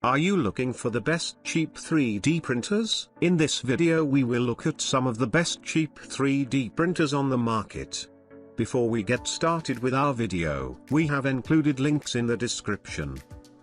Are you looking for the best cheap 3D printers? In this video we will look at some of the best cheap 3D printers on the market. Before we get started with our video, we have included links in the description.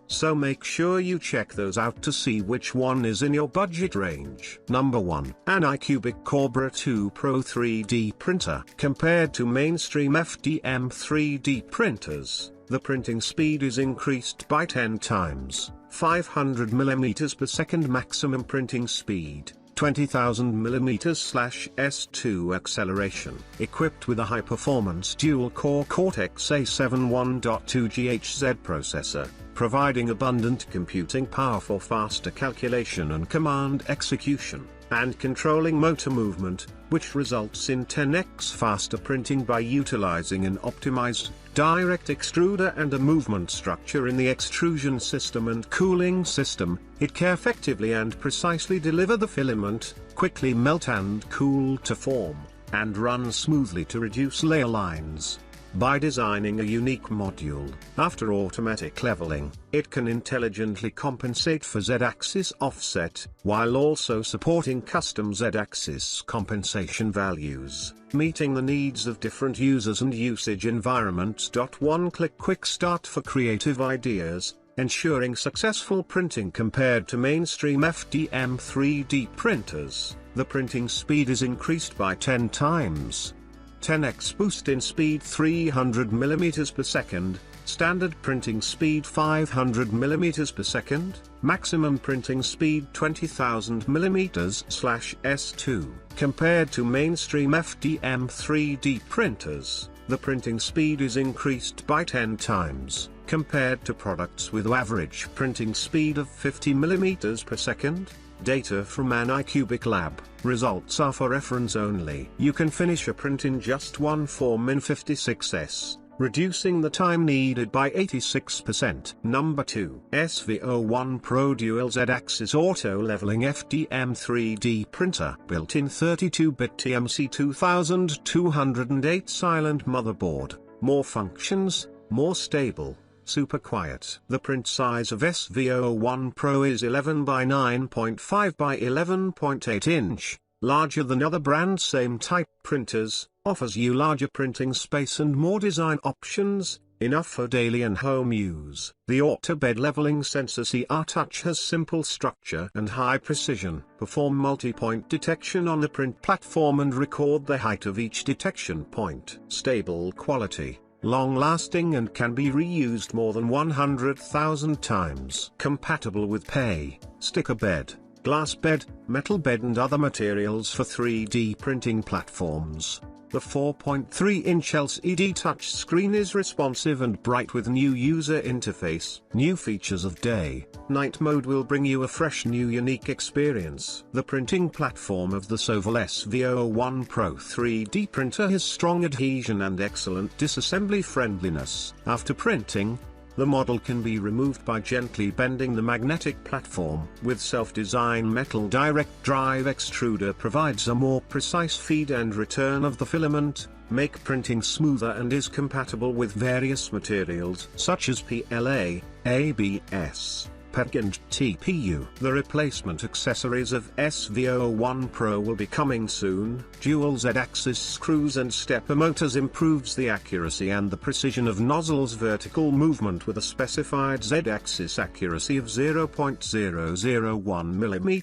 So make sure you check those out to see which one is in your budget range. Number 1. Anycubic Cobra 2 Pro 3D Printer. Compared to mainstream FDM 3D printers, the printing speed is increased by 10 times, 500 mm per second maximum printing speed, 20,000 mm/s2 acceleration. Equipped with a high-performance dual-core Cortex A7 1.2 GHz processor, providing abundant computing power for faster calculation and command execution, and controlling motor movement, which results in 10x faster printing by utilizing an optimized, direct extruder and a movement structure in the extrusion system and cooling system. It can effectively and precisely deliver the filament, quickly melt and cool to form, and run smoothly to reduce layer lines. By designing a unique module, after automatic leveling, it can intelligently compensate for Z-axis offset, while also supporting custom Z-axis compensation values, meeting the needs of different users and usage environments. One-click quick start for creative ideas, ensuring successful printing. Compared to mainstream FDM 3D printers, the printing speed is increased by 10 times. 10x boost in speed, 300 mm per second, standard printing speed 500 mm per second, maximum printing speed 20,000 mm/s2. Compared to mainstream FDM 3D printers, the printing speed is increased by 10 times, compared to products with average printing speed of 50 mm per second. Data from Anycubic Lab. Results are for reference only. You can finish a print in just one form in 56s, reducing the time needed by 86%. Number 2. SV01 Pro Dual Z-Axis Auto Leveling FDM 3D Printer. Built-in 32-bit TMC 2208 silent motherboard. More functions, more stable, super quiet. The print size of SV01 Pro is 11 by 9.5 by 11.8 inch, larger than other brands' same type printers, offers you larger printing space and more design options, enough for daily and home use. The auto bed leveling sensor CR Touch has simple structure and high precision. Perform multi-point detection on the print platform and record the height of each detection point. Stable quality, long-lasting, and can be reused more than 100,000 times. Compatible with sticker bed, glass bed, metal bed and other materials for 3D printing platforms. The 4.3-inch LCD touchscreen is responsive and bright with new user interface. New features of day, night mode will bring you a fresh new unique experience. The printing platform of the Soval SV01 Pro 3D printer has strong adhesion and excellent disassembly friendliness. After printing, the model can be removed by gently bending the magnetic platform. With self-design metal direct drive extruder provides a more precise feed and return of the filament, make printing smoother, and is compatible with various materials such as PLA, ABS, PEG and TPU. The replacement accessories of SV01 Pro will be coming soon. Dual Z-axis screws and stepper motors improves the accuracy and the precision of nozzles. Vertical movement with a specified Z-axis accuracy of 0.001 mm.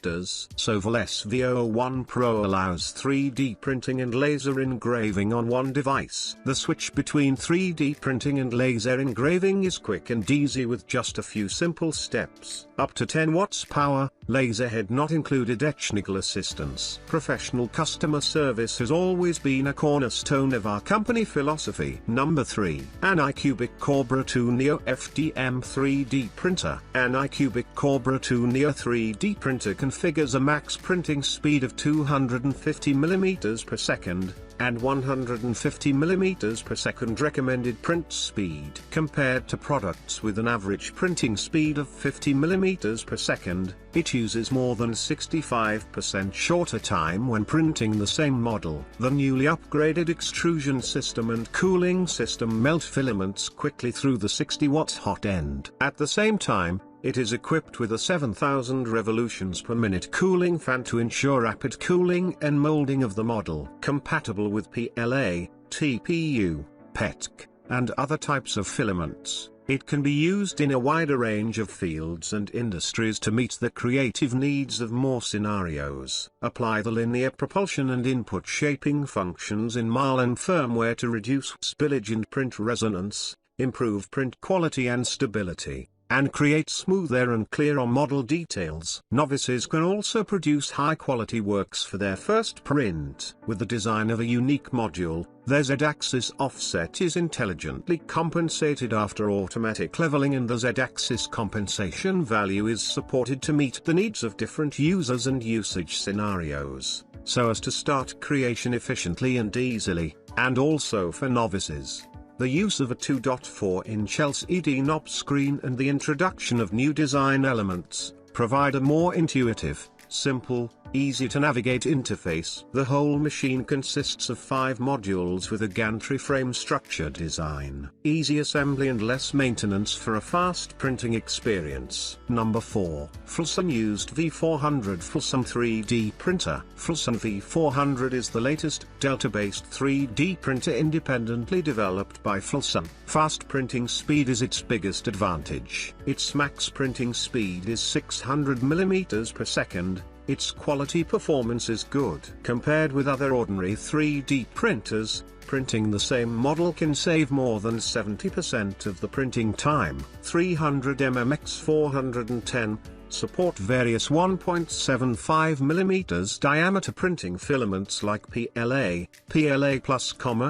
Soval SV01 Pro allows 3D printing and laser engraving on one device. The switch between 3D printing and laser engraving is quick and easy with just a few simple steps. Up to 10 watts power, laser head not included. Technical assistance. Professional customer service has always been a cornerstone of our company philosophy. Number 3. Anycubic Cobra 2 Neo FDM 3D Printer. Anycubic Cobra 2 Neo 3D Printer configures a max printing speed of 250 mm per second, and 150 mm per second recommended print speed. Compared to products with an average printing speed of 50 mm per second, it uses more than 65% shorter time when printing the same model. The newly upgraded extrusion system and cooling system melt filaments quickly through the 60 watts hot end. At the same time, It is equipped with a 7,000 revolutions per minute cooling fan to ensure rapid cooling and molding of the model. Compatible with PLA, TPU, PETC, and other types of filaments, it can be used in a wider range of fields and industries to meet the creative needs of more scenarios. Apply the linear propulsion and input shaping functions in Marlin firmware to reduce spillage and print resonance, improve print quality and stability, and create smoother and clearer model details. Novices can also produce high-quality works for their first print. With the design of a unique module, their Z-axis offset is intelligently compensated after automatic leveling, and the Z-axis compensation value is supported to meet the needs of different users and usage scenarios, so as to start creation efficiently and easily, and also for novices. The use of a 2.4-inch LCD knob screen and the introduction of new design elements provide a more intuitive, simple, easy-to-navigate interface. The whole machine consists of 5 modules with a gantry frame structure design. Easy assembly and less maintenance for a fast printing experience. Number 4. Fulson used V400 Fulson 3D printer. Fulson V400 is the latest Delta-based 3D printer independently developed by Fulson. Fast printing speed is its biggest advantage. Its max printing speed is 600 mm per second. Its quality performance is good. Compared with other ordinary 3D printers, printing the same model can save more than 70% of the printing time. 300 mm 410 support various 1.75 mm diameter printing filaments like PLA, PLA+,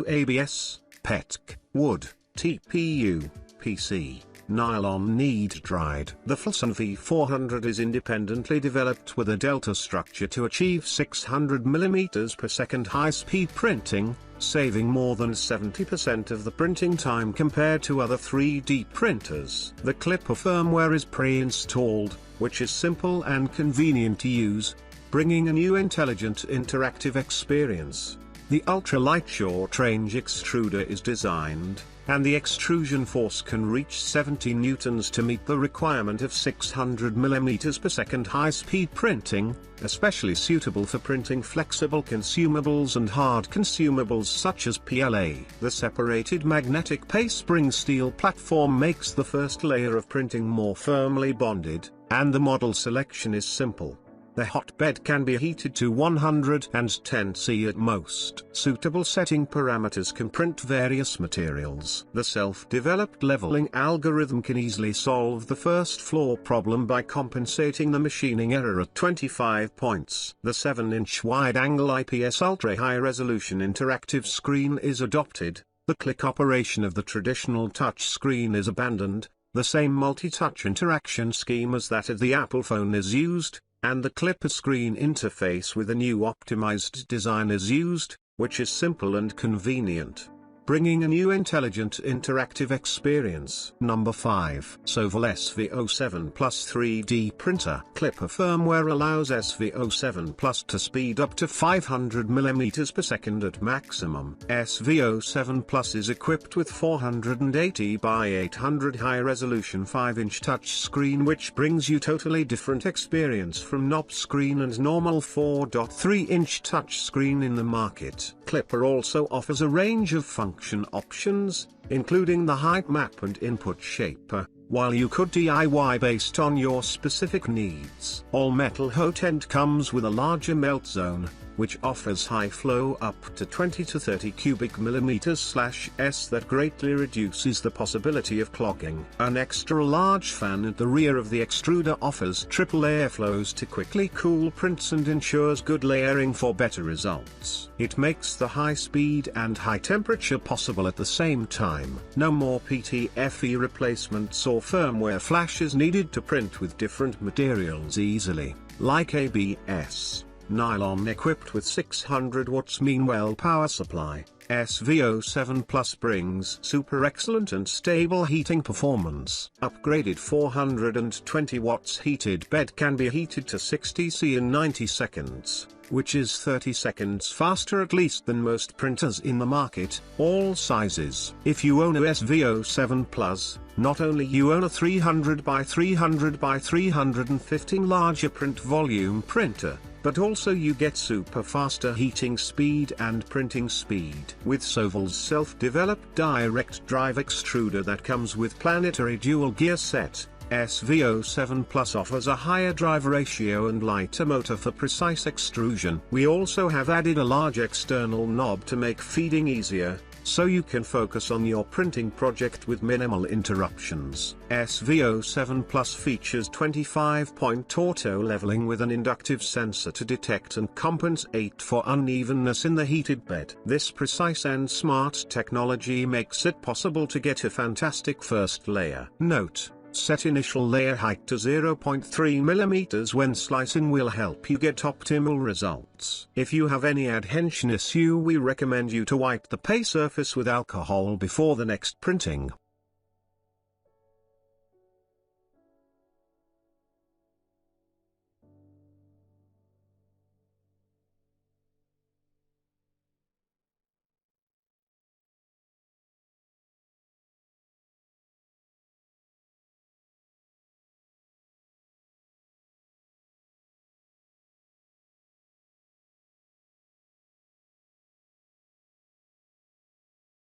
ABS, PETC, wood, TPU, PC. Nylon knead-dried. The Fulson V400 is independently developed with a delta structure to achieve 600 mm per second high-speed printing, saving more than 70% of the printing time compared to other 3D printers. The Clipper firmware is pre-installed, which is simple and convenient to use, bringing a new intelligent interactive experience. The ultralight short-range extruder is designed, and the extrusion force can reach 70 newtons to meet the requirement of 600 mm per second high-speed printing, especially suitable for printing flexible consumables and hard consumables such as PLA. The separated magnetic paste spring steel platform makes the first layer of printing more firmly bonded, and the model selection is simple. The hotbed can be heated to 110 C at most. Suitable setting parameters can print various materials. The self-developed leveling algorithm can easily solve the first floor problem by compensating the machining error at 25 points. The 7-inch wide-angle IPS ultra-high-resolution interactive screen is adopted. The click operation of the traditional touch screen is abandoned. The same multi-touch interaction scheme as that of the Apple phone is used, and the Clipper screen interface with a new optimized design is used, which is simple and convenient, bringing a new intelligent interactive experience. Number 5. Soval SV07 Plus 3D printer. Clipper firmware allows SV07 Plus to speed up to 500 mm per second at maximum. SV07 Plus is equipped with 480 by 800 high-resolution 5-inch touch screen, which brings you totally different experience from knob screen and normal 4.3-inch touch screen in the market. Clipper also offers a range of function options, including the height map and input shaper, while you could DIY based on your specific needs. All metal hot end comes with a larger melt zone, which offers high flow up to 20 to 30 cubic millimeters/s that greatly reduces the possibility of clogging. An extra large fan at the rear of the extruder offers triple airflows to quickly cool prints and ensures good layering for better results. It makes the high speed and high temperature possible at the same time. No more PTFE replacements or firmware flashes needed to print with different materials easily, like ABS. Nylon equipped with 600 watts mean well power supply. SV07 Plus brings super excellent and stable heating performance. Upgraded 420 watts heated bed can be heated to 60 C in 90 seconds, which is 30 seconds faster at least than most printers in the market. All sizes. If you own a SV07 Plus, Not only you own a 300 by 300 by 315 larger print volume printer, but also you get super faster heating speed and printing speed. With Soval's self-developed direct drive extruder that comes with planetary dual gear set, SV07 Plus offers a higher drive ratio and lighter motor for precise extrusion. We also have added a large external knob to make feeding easier, so you can focus on your printing project with minimal interruptions. SV07 Plus features 25-point auto leveling with an inductive sensor to detect and compensate for unevenness in the heated bed. This precise and smart technology makes it possible to get a fantastic first layer. Note: set initial layer height to 0.3 mm when slicing will help you get optimal results. If you have any adhesion issue, we recommend you to wipe the pay surface with alcohol before the next printing.